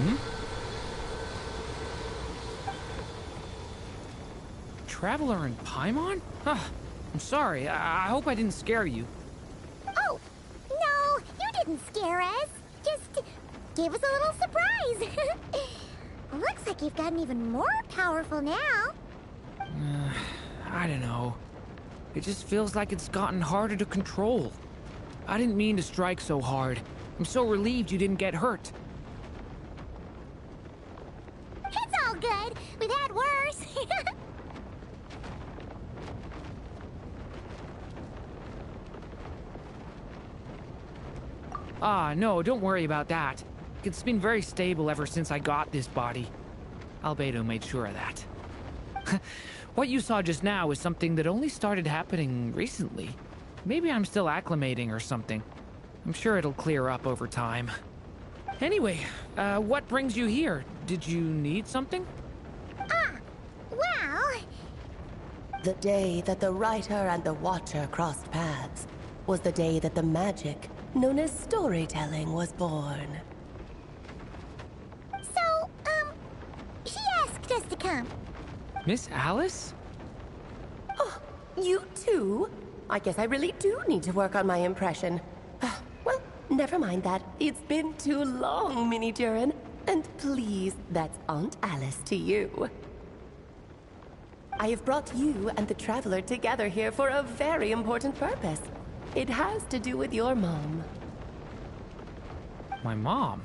Hmm? Traveler in Paimon? Huh. I'm sorry. I hope I didn't scare you. Oh, no, you didn't scare us. Just gave us a little surprise. Looks like you've gotten even more powerful now. I don't know. It just feels like it's gotten harder to control. I didn't mean to strike so hard. I'm so relieved you didn't get hurt. It's all good. We've had worse. Ah, no, don't worry about that. It's been very stable ever since I got this body. Albedo made sure of that. What you saw just now is something that only started happening recently. Maybe I'm still acclimating or something. I'm sure it'll clear up over time. Anyway, what brings you here? Did you need something? Well, The day that the writer and the watcher crossed paths was the day that the magic known as storytelling was born. so, she asked us to come. Miss Alice? You too? I guess I really do need to work on my impression. Well, never mind that. It's been too long, Minnie Durin. And please, that's Aunt Alice to you. I have brought you and the Traveler together here for a very important purpose. It has to do with your mom. My mom?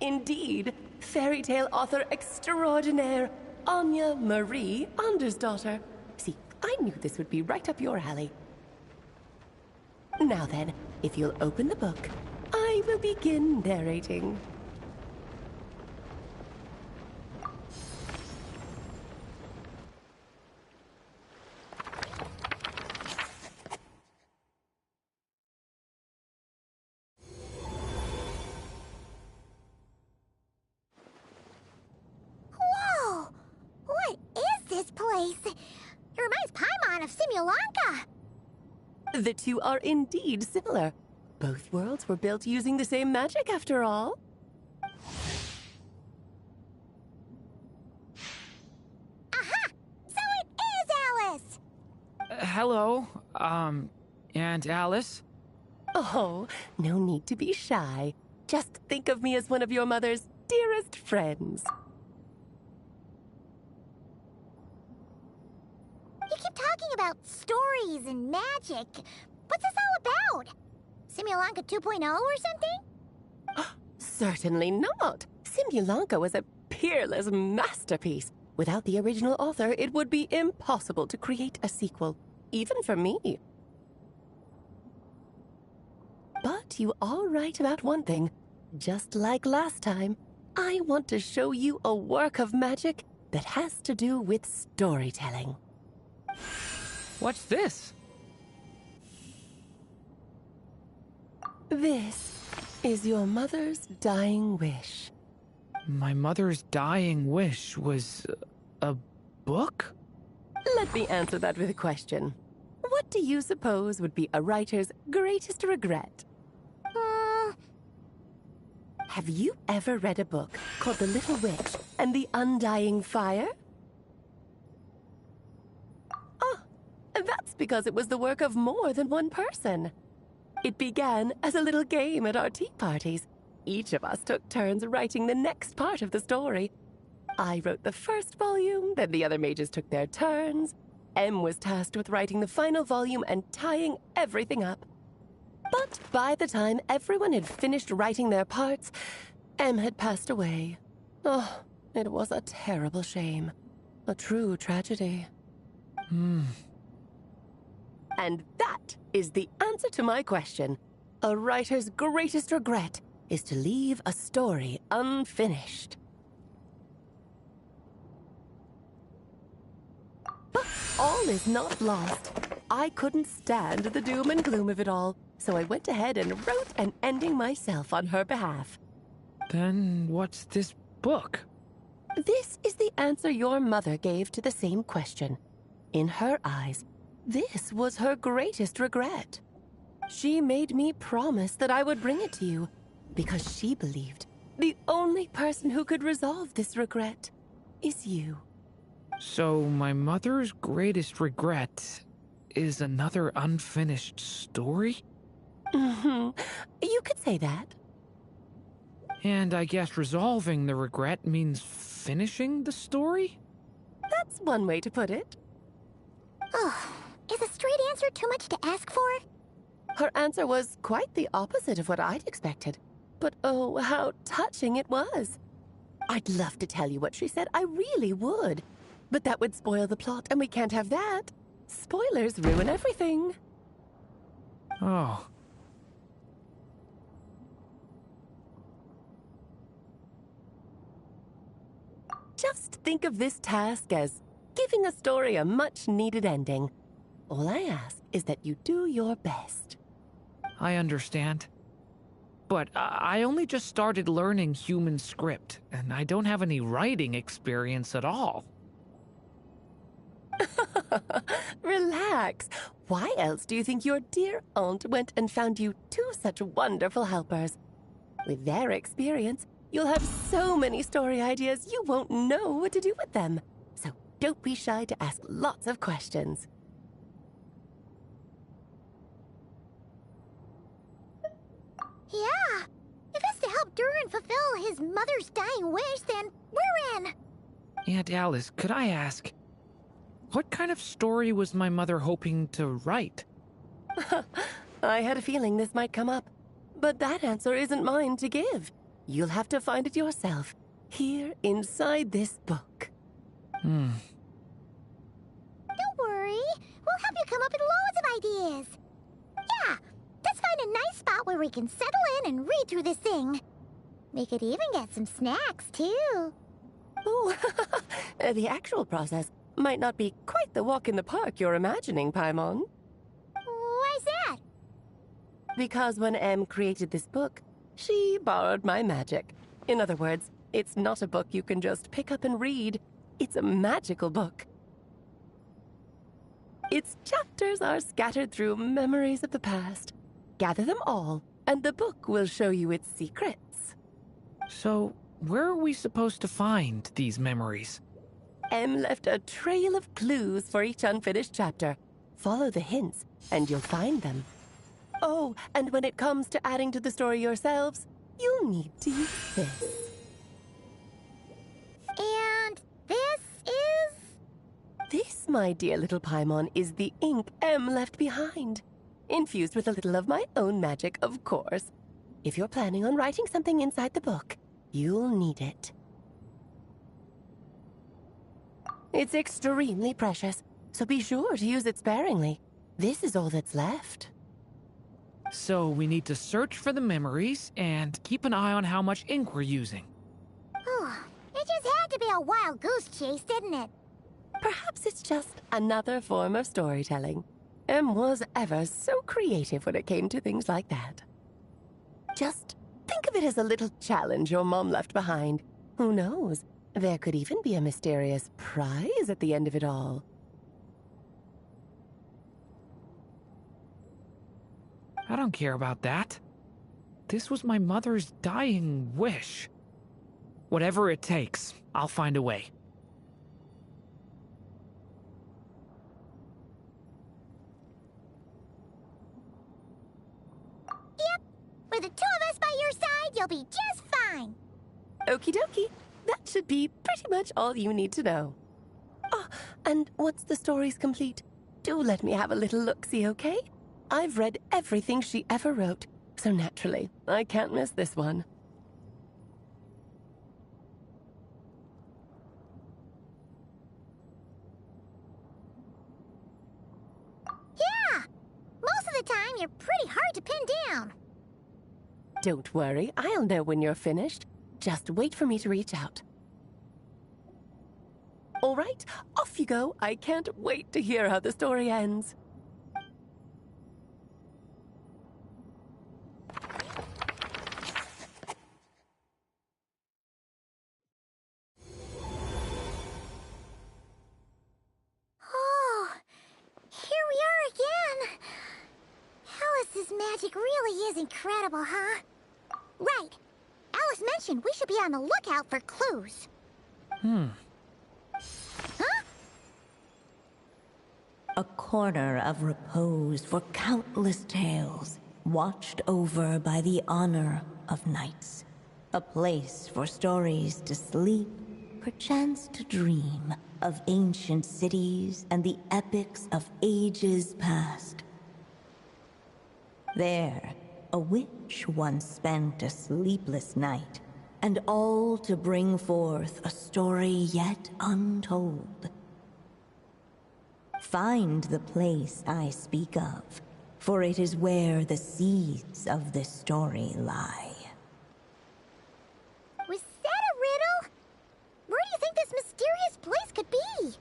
Indeed, fairy tale author extraordinaire, Anya Marie Andersdottir. See, I knew this would be right up your alley. Now then, if you'll open the book, I will begin narrating. Whoa! What is this place? It reminds Paimon of Simulanka. The two are indeed similar. Both worlds were built using the same magic, after all. Aha! So it is Alice! Hello, Aunt Alice? Oh, no need to be shy. Just think of me as one of your mother's dearest friends. You keep talking about stories and magic. What's this all about? Simulanka 2.0 or something? Certainly not. Simulanka was a peerless masterpiece. Without the original author, it would be impossible to create a sequel, even for me. But you are right about one thing. Just like last time, I want to show you a work of magic that has to do with storytelling. What's this? This is your mother's dying wish. My mother's dying wish was a book? Let me answer that with a question. What do you suppose would be a writer's greatest regret? Have you ever read a book called The Little Witch and the Undying Fire? Ah, that's because it was the work of more than one person. It began as a little game at our tea parties. Each of us took turns writing the next part of the story. I wrote the first volume, then the other mages took their turns. Em was tasked with writing the final volume and tying everything up. But by the time everyone had finished writing their parts, Em had passed away. Oh, it was a terrible shame. A true tragedy. And that is the answer to my question. A writer's greatest regret is to leave a story unfinished. But all is not lost. I couldn't stand the doom and gloom of it all, so I went ahead and wrote an ending myself on her behalf. Then what's this book? This is the answer your mother gave to the same question. In her eyes, this was her greatest regret. She made me promise that I would bring it to you, because she believed the only person who could resolve this regret is you. So my mother's greatest regret is another unfinished story? You could say that. And I guess resolving the regret means finishing the story? That's one way to put it. Oh, is a straight answer too much to ask for? Her answer was quite the opposite of what I'd expected. But oh, how touching it was. I'd love to tell you what she said, I really would. But that would spoil the plot, and we can't have that. Spoilers ruin everything. Oh. Just think of this task as giving a story a much-needed ending. All I ask is that you do your best. I understand. But I only just started learning human script, and I don't have any writing experience at all. Relax. Why else do you think your dear aunt went and found you two such wonderful helpers? With their experience, you'll have so many story ideas you won't know what to do with them. So don't be shy to ask lots of questions. Yeah. If it's to help Durin fulfill his mother's dying wish, then we're in. Aunt Alice, could I ask, what kind of story was my mother hoping to write? I had a feeling this might come up, but that answer isn't mine to give. You'll have to find it yourself, here inside this book. Don't worry. We'll help you come up with loads of ideas. Yeah, let's find a nice spot where we can settle in and read through this thing. We could even get some snacks, too. Oh, the actual process might not be quite the walk in the park you're imagining, Paimon. Why's that? Because when Em created this book, she borrowed my magic. In other words, it's not a book you can just pick up and read. It's a magical book. Its chapters are scattered through memories of the past. Gather them all, and the book will show you its secrets. So, where are we supposed to find these memories? Em left a trail of clues for each unfinished chapter. Follow the hints, and you'll find them. Oh, and when it comes to adding to the story yourselves, you'll need to use this. And this is... This, my dear little Paimon, is the ink Em left behind. Infused with a little of my own magic, of course. If you're planning on writing something inside the book, you'll need it. It's extremely precious, so be sure to use it sparingly. This is all that's left. So we need to search for the memories and keep an eye on how much ink we're using. Oh, it just had to be a wild goose chase, didn't it? Perhaps it's just another form of storytelling. Em was ever so creative when it came to things like that. Just think of it as a little challenge your mom left behind. Who knows? There could even be a mysterious prize at the end of it all. I don't care about that. This was my mother's dying wish. Whatever it takes, I'll find a way. Yep. With the two of us by your side, you'll be just fine. Okie dokie. That should be pretty much all you need to know. Oh, and once the story's complete, do let me have a little look-see, okay? I've read everything she ever wrote, so naturally, I can't miss this one. Yeah. Most of the time, you're pretty hard to pin down. Don't worry, I'll know when you're finished. Just wait for me to reach out. All right, off you go. I can't wait to hear how the story ends. Oh, here we are again. Alice's magic really is incredible, huh? Right. Alice mentioned we should be on the lookout for clues. Huh? A corner of repose for countless tales, watched over by the honor of knights. A place for stories to sleep, perchance to dream of ancient cities and the epics of ages past. There, a witch once spent a sleepless night, and all to bring forth a story yet untold. Find the place I speak of, for it is where the seeds of this story lie. Was that a riddle? Where do you think this mysterious place could be?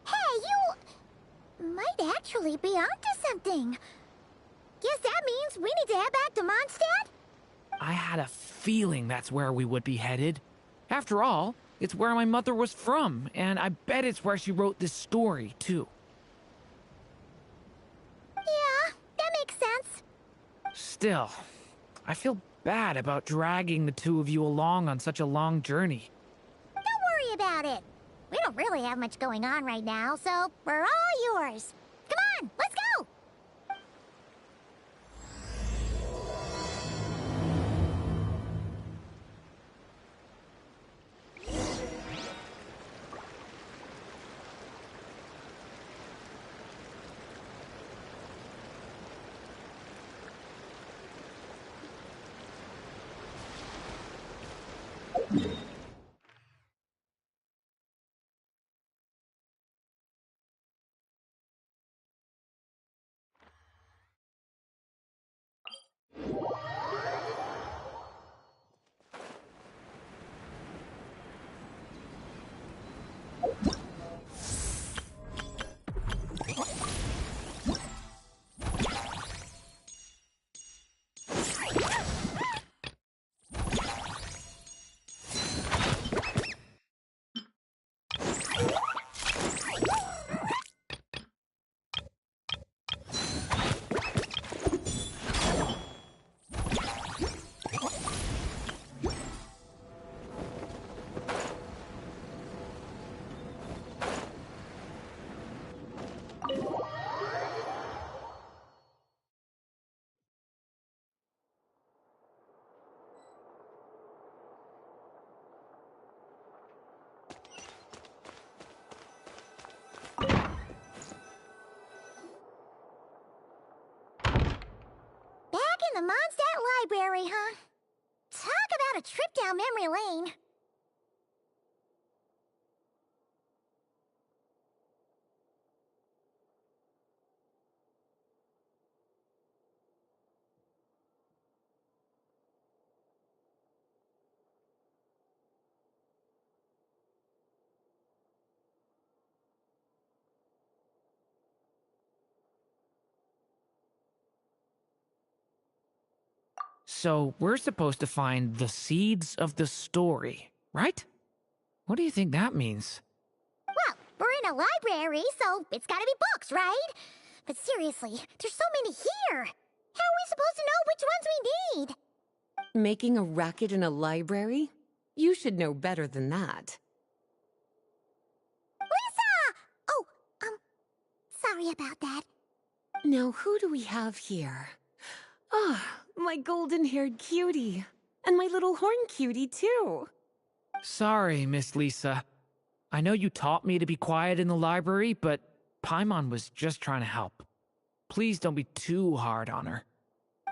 Hey, you might actually be onto something. Guess that means we need to head back to Mondstadt? I had a feeling that's where we would be headed. After all, it's where my mother was from, and I bet it's where she wrote this story, too. Yeah, that makes sense. Still, I feel bad about dragging the two of you along on such a long journey. Don't worry about it. We don't really have much going on right now, so we're all yours. Come on, let's go! Back in the Mondstadt Library, huh? Talk about a trip down memory lane. So, we're supposed to find the seeds of the story, right? What do you think that means? Well, we're in a library, so it's gotta be books, right? But seriously, there's so many here. How are we supposed to know which ones we need? Making a racket in a library? You should know better than that. Lisa! Oh, sorry about that. Now, who do we have here? Ah, my golden-haired cutie. And my little horn cutie, too. Sorry, Miss Lisa. I know you taught me to be quiet in the library, but Paimon was just trying to help. Please don't be too hard on her.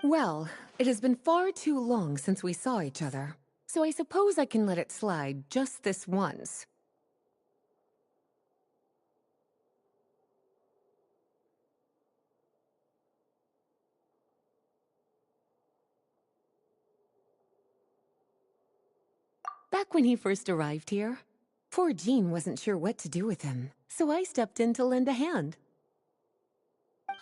Well, it has been far too long since we saw each other, so I suppose I can let it slide just this once. Back when he first arrived here, poor Jean wasn't sure what to do with him, so I stepped in to lend a hand.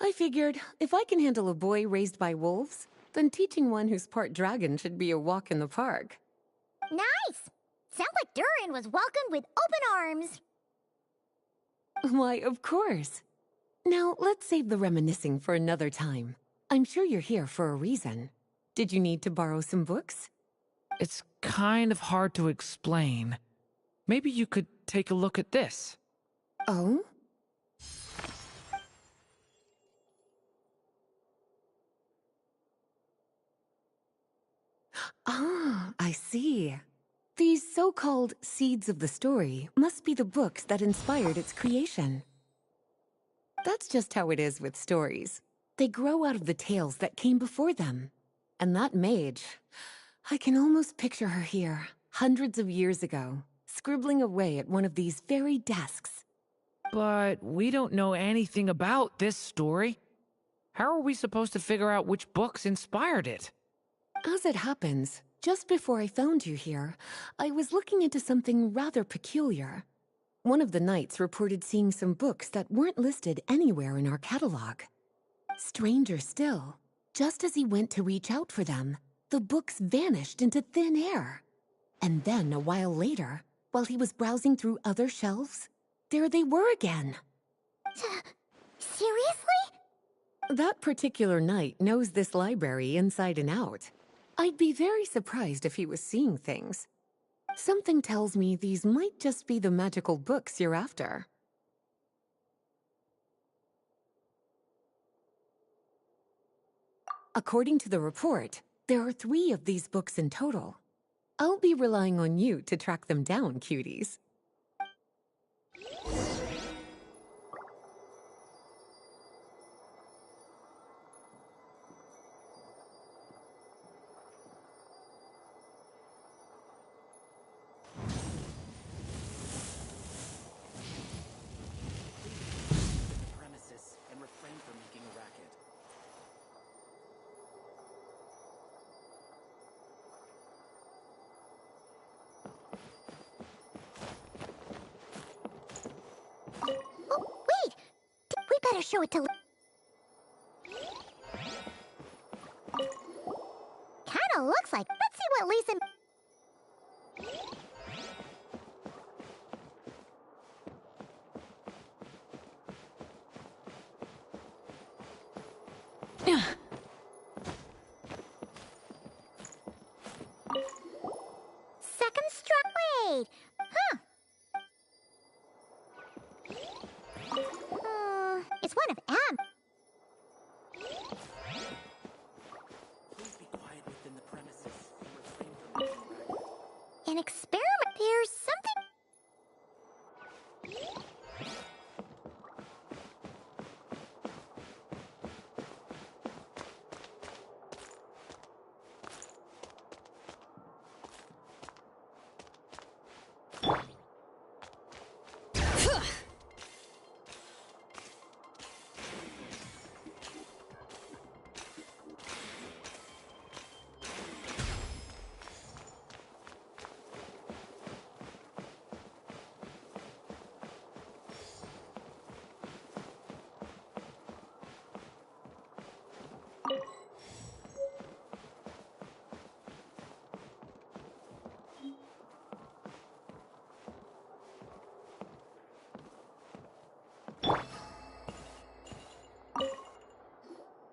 I figured if I can handle a boy raised by wolves, Then teaching one who's part dragon should be a walk in the park. Nice! Sounds like Durin was welcomed with open arms. Why, of course. Now, let's save the reminiscing for another time. I'm sure you're here for a reason. Did you need to borrow some books? It's kind of hard to explain. Maybe you could take a look at this. Oh? Ah, I see. These so-called seeds of the story must be the books that inspired its creation. That's just how it is with stories. They grow out of the tales that came before them. And that mage, I can almost picture her here, hundreds of years ago, scribbling away at one of these very desks. But we don't know anything about this story. How are we supposed to figure out which books inspired it? As it happens, just before I found you here, I was looking into something rather peculiar. One of the knights reported seeing some books that weren't listed anywhere in our catalog. Stranger still, just as he went to reach out for them, the books vanished into thin air. And then, a while later, while he was browsing through other shelves, there they were again. Seriously? That particular knight knows this library inside and out. I'd be very surprised if he was seeing things. Something tells me these might just be the magical books you're after. According to the report, there are 3 of these books in total. I'll be relying on you to track them down, cuties. Premises and refrain from making a racket. Oh, wait! We better show it to... Kinda looks like... Let's see what Lisa... Second struck. Wait! Huh. It's one of M. Please be quiet within the premises and refrain from making a racket. An experiment. There's something...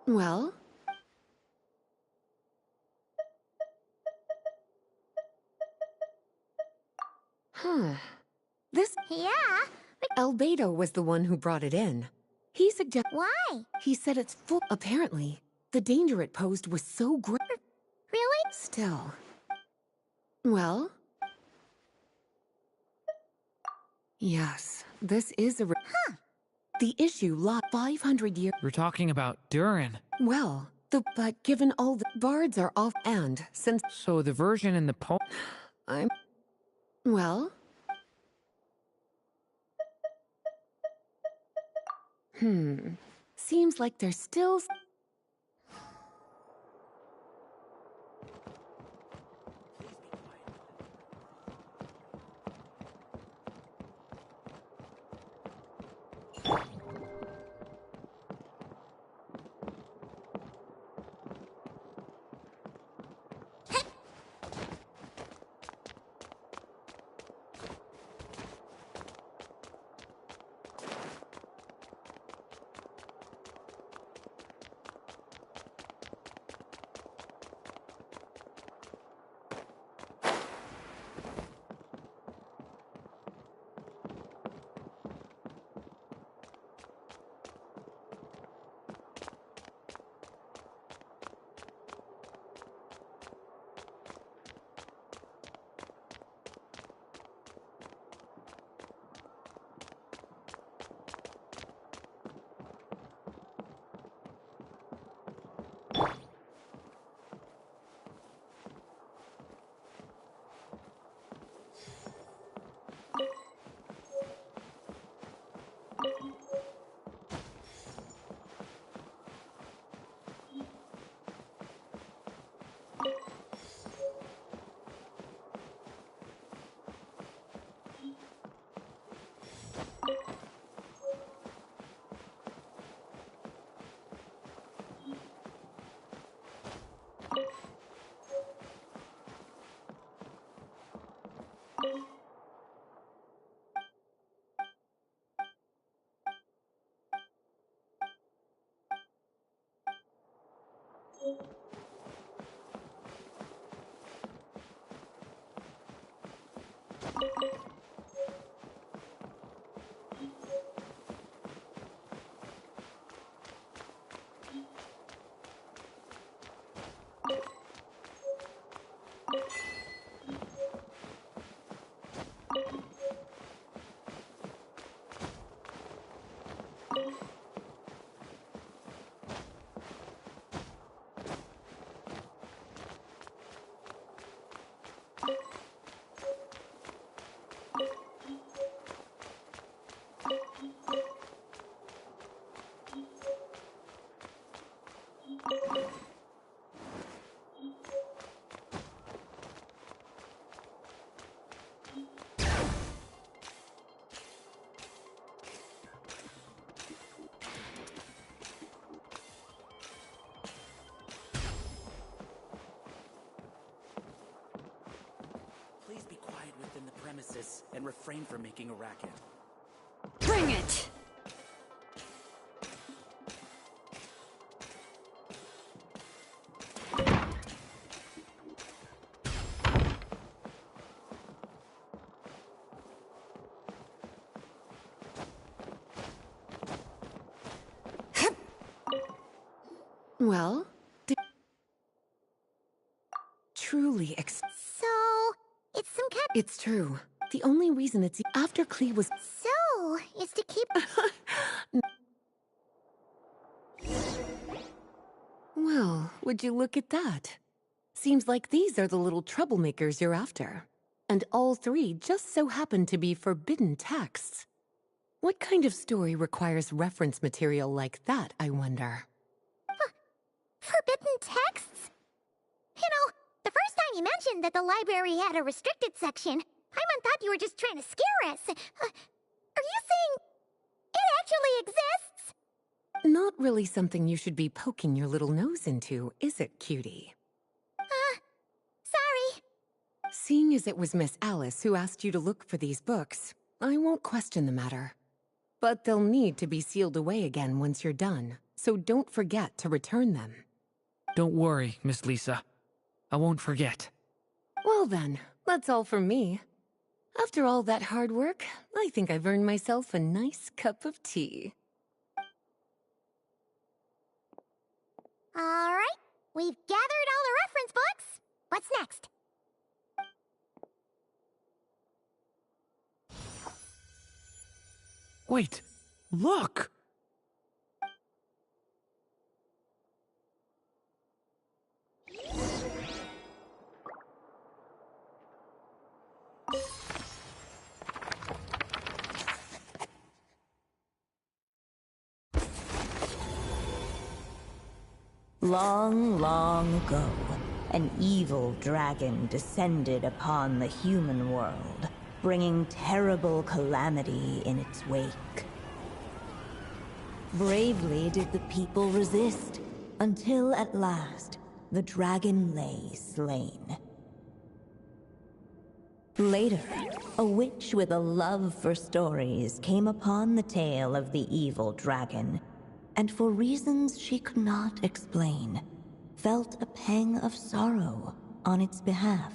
Well? This Yeah? Albedo was the one who brought it in. He suggested... Why? He said it's full... Apparently, the danger it posed was so great. Really? Still. Well? Yes, this is a... The issue lot 500 years... We're talking about Durin. Well, but given all the bards are off and since... So the version in the poem... I'm... Well? Seems like there's still... Please be quiet within the premises and refrain from making a racket. Bring it! Well, truly So, it's some kind. it's true. The only reason it's after Klee was So, it's to keep. well, would you look at that? Seems like these are the little troublemakers you're after. And all three just so happen to be forbidden texts. What kind of story requires reference material like that, I wonder? Forbidden texts? You know, the first time you mentioned that the library had a restricted section, Paimon thought you were just trying to scare us. Are you saying it actually exists? Not really something you should be poking your little nose into, is it, cutie? Sorry. Seeing as it was Miss Alice who asked you to look for these books, I won't question the matter. But they'll need to be sealed away again once you're done, so don't forget to return them. Don't worry, Miss Lisa. I won't forget. Well then, that's all from me. After all that hard work, I think I've earned myself a nice cup of tea. All right, we've gathered all the reference books. What's next? Wait, look! Long, long ago, an evil dragon descended upon the human world, bringing terrible calamity in its wake. Bravely did the people resist, until at last, the dragon lay slain. Later, a witch with a love for stories came upon the tale of the evil dragon, and for reasons she could not explain, felt a pang of sorrow on its behalf.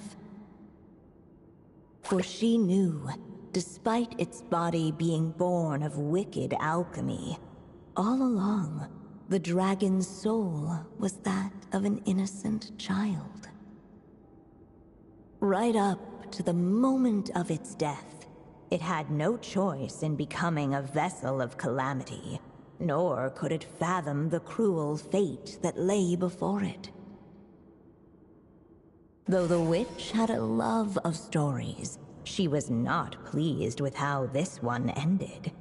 For she knew, despite its body being born of wicked alchemy, all along, the dragon's soul was that of an innocent child. Right up to the moment of its death, it had no choice in becoming a vessel of calamity, nor could it fathom the cruel fate that lay before it. Though the witch had a love of stories, she was not pleased with how this one ended.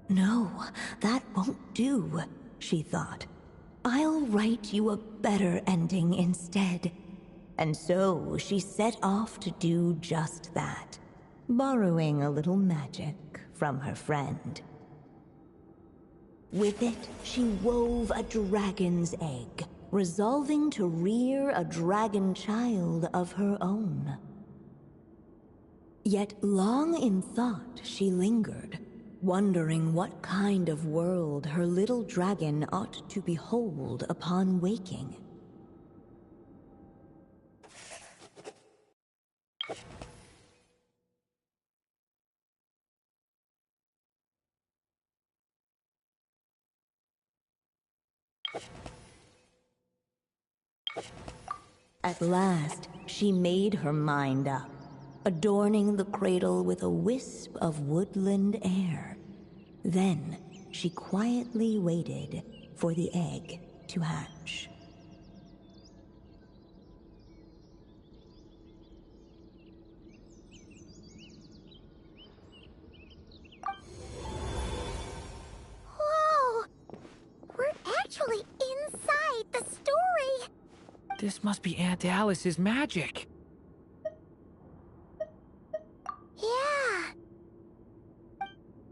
No, that won't do, she thought. I'll write you a better ending instead. And so she set off to do just that, borrowing a little magic from her friend. With it, she wove a dragon's egg, resolving to rear a dragon child of her own. Yet long in thought she lingered, wondering what kind of world her little dragon ought to behold upon waking. At last, she made her mind up, adorning the cradle with a wisp of woodland air. Then, she quietly waited for the egg to hatch. Whoa! We're actually inside the story! This must be Aunt Alice's magic. Yeah.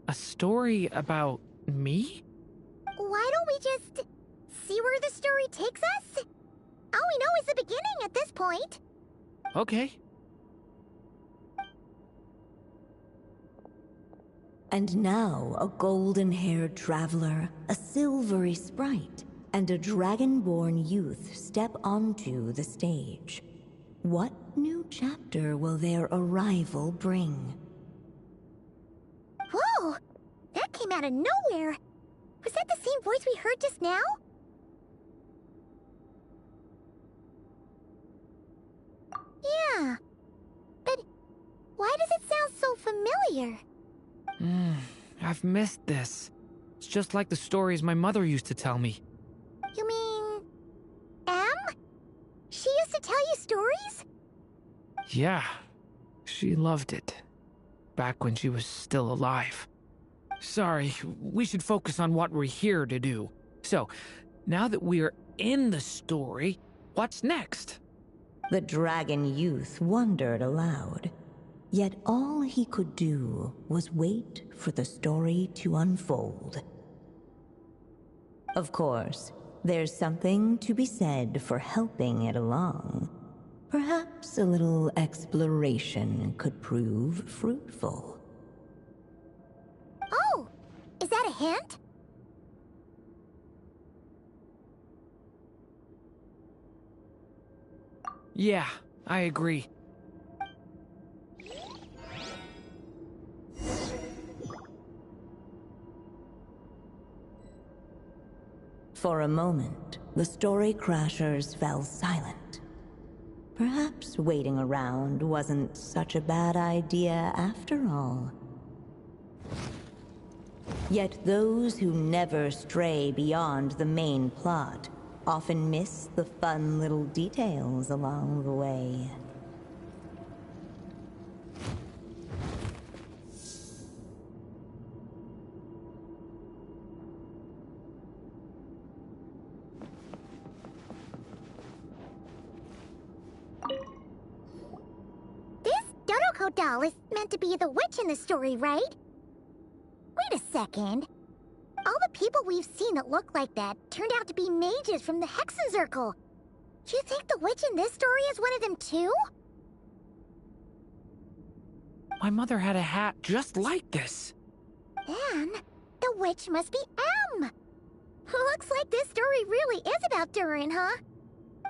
A story about me? Why don't we just see where the story takes us? All we know is the beginning at this point. Okay. And now a golden-haired traveler, a silvery sprite, and a dragon-born youth step onto the stage. What new chapter will their arrival bring? Whoa! That came out of nowhere! Was that the same voice we heard just now? Yeah. But why does it sound so familiar? I've missed this. It's just like the stories my mother used to tell me. You mean... Em? She used to tell you stories? Yeah, she loved it. Back when she was still alive. Sorry, we should focus on what we're here to do. So, now that we're in the story, what's next? The dragon youth wondered aloud. Yet all he could do was wait for the story to unfold. Of course, there's something to be said for helping it along. Perhaps a little exploration could prove fruitful. Oh! Is that a hint? Yeah, I agree. For a moment, the story crashers fell silent. Perhaps waiting around wasn't such a bad idea after all. Yet those who never stray beyond the main plot often miss the fun little details along the way. This Dodoko doll is meant to be the witch in the story, right? Wait a second. All the people we've seen that look like that turned out to be mages from the Hexenzirkel. Do you think the witch in this story is one of them too? My mother had a hat just like this. Then, the witch must be Em! Looks like this story really is about Durin, huh?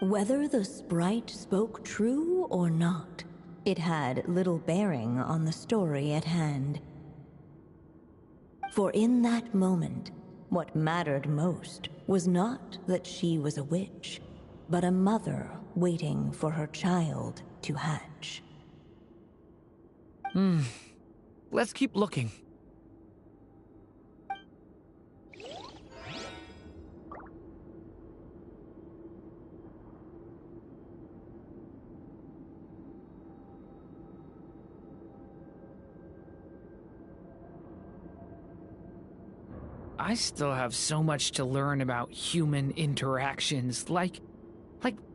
Whether the sprite spoke true or not, it had little bearing on the story at hand. For in that moment, what mattered most was not that she was a witch, but a mother waiting for her child to hatch. Let's keep looking. I still have so much to learn about human interactions. Like,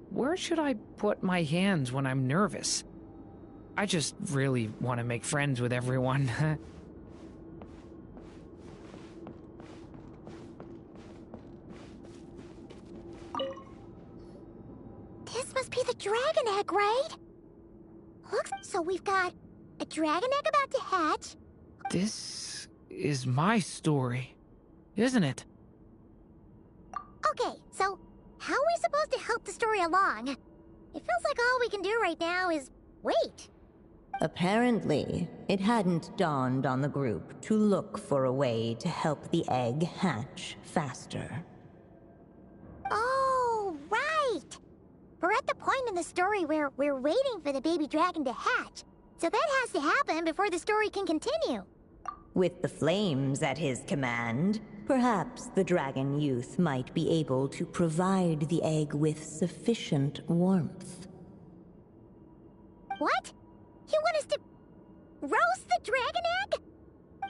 where should I put my hands when I'm nervous? I just really want to make friends with everyone. This must be the dragon egg, right? Looks so we've got a dragon egg about to hatch. This is my story, isn't it? Okay, so how are we supposed to help the story along? It feels like all we can do right now is wait. Apparently, it hadn't dawned on the group to look for a way to help the egg hatch faster. Oh, right! We're at the point in the story where we're waiting for the baby dragon to hatch. So that has to happen before the story can continue. With the flames at his command, perhaps the dragon youth might be able to provide the egg with sufficient warmth. What? You want us to roast the dragon egg?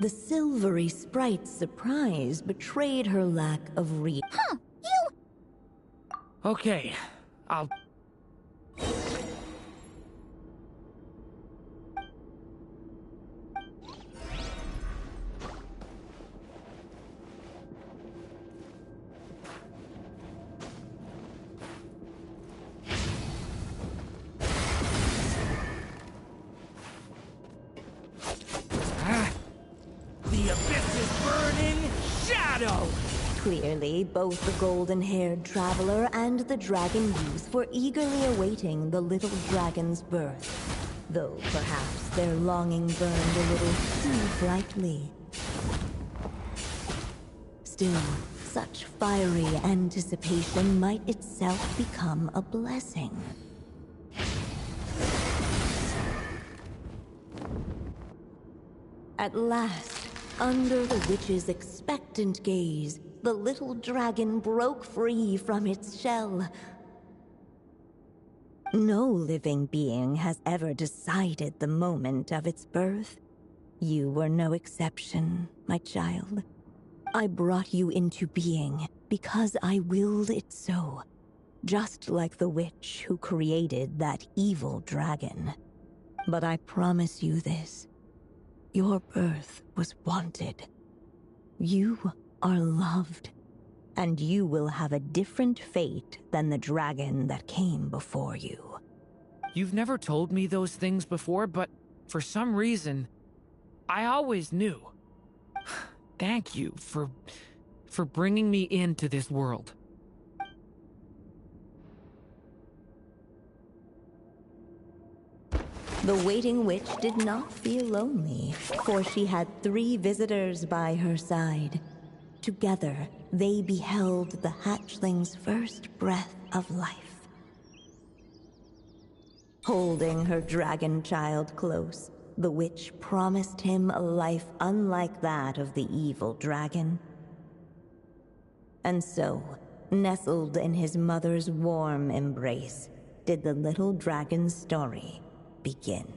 The silvery sprite's surprise betrayed her lack of reason. Huh, you... Okay, I'll... The abyss is burning shadow! Clearly, both the golden-haired traveler and the dragon youth were eagerly awaiting the little dragon's birth, though perhaps their longing burned a little too brightly. Still, such fiery anticipation might itself become a blessing. At last, under the witch's expectant gaze, the little dragon broke free from its shell. No living being has ever decided the moment of its birth. You were no exception, my child. I brought you into being because I willed it so, just like the witch who created that evil dragon. But I promise you this. Your birth was wanted. You are loved, and you will have a different fate than the dragon that came before you. You've never told me those things before, but for some reason, I always knew. Thank you for bringing me into this world. The waiting witch did not feel lonely, for she had 3 visitors by her side. Together, they beheld the hatchling's first breath of life. Holding her dragon child close, the witch promised him a life unlike that of the evil dragon. And so, nestled in his mother's warm embrace, did the little dragon's story begin.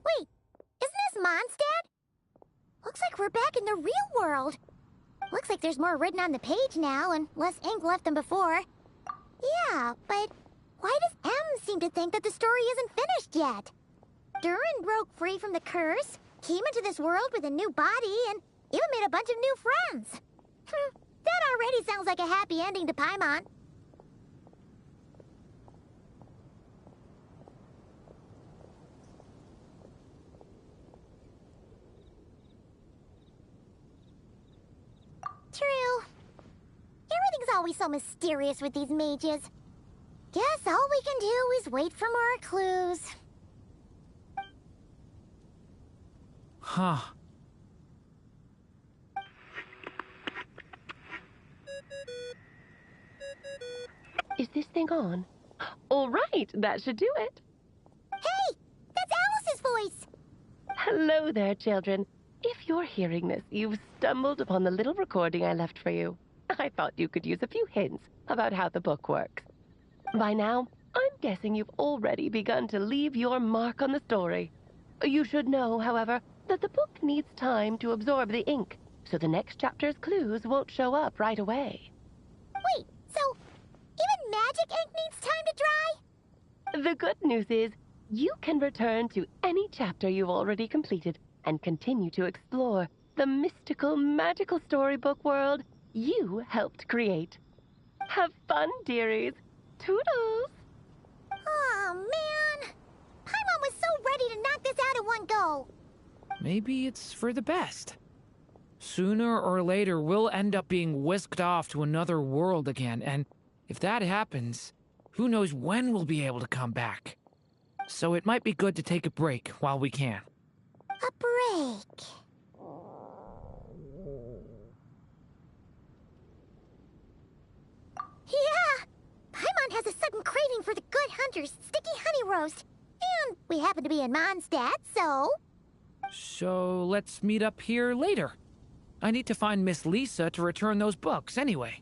Wait, isn't this Mondstadt? Looks like we're back in the real world. Looks like there's more written on the page now and less ink left than before. Yeah, but why does M seem to think that the story isn't finished yet? Durin broke free from the curse, came into this world with a new body, and even made a bunch of new friends. That already sounds like a happy ending to Paimon. always so mysterious with these mages. Guess all we can do is wait for more clues. Huh. Is this thing on? All right, that should do it. Hey! That's Alice's voice! Hello there, children. If you're hearing this, you've stumbled upon the little recording I left for you. I thought you could use a few hints about how the book works. By now, I'm guessing you've already begun to leave your mark on the story. You should know, however, that the book needs time to absorb the ink, so the next chapter's clues won't show up right away. Wait, so even magic ink needs time to dry? The good news is, you can return to any chapter you've already completed and continue to explore the mystical, magical storybook world you helped create. Have fun, dearies. Toodles! Oh, man. Paimon was so ready to knock this out in one go. Maybe it's for the best. Sooner or later, we'll end up being whisked off to another world again, and if that happens, who knows when we'll be able to come back. So it might be good to take a break while we can. A break. Yeah! Paimon has a sudden craving for the Good Hunter's sticky honey roast. And we happen to be in Mondstadt, so... So let's meet up here later. I need to find Miss Lisa to return those books anyway.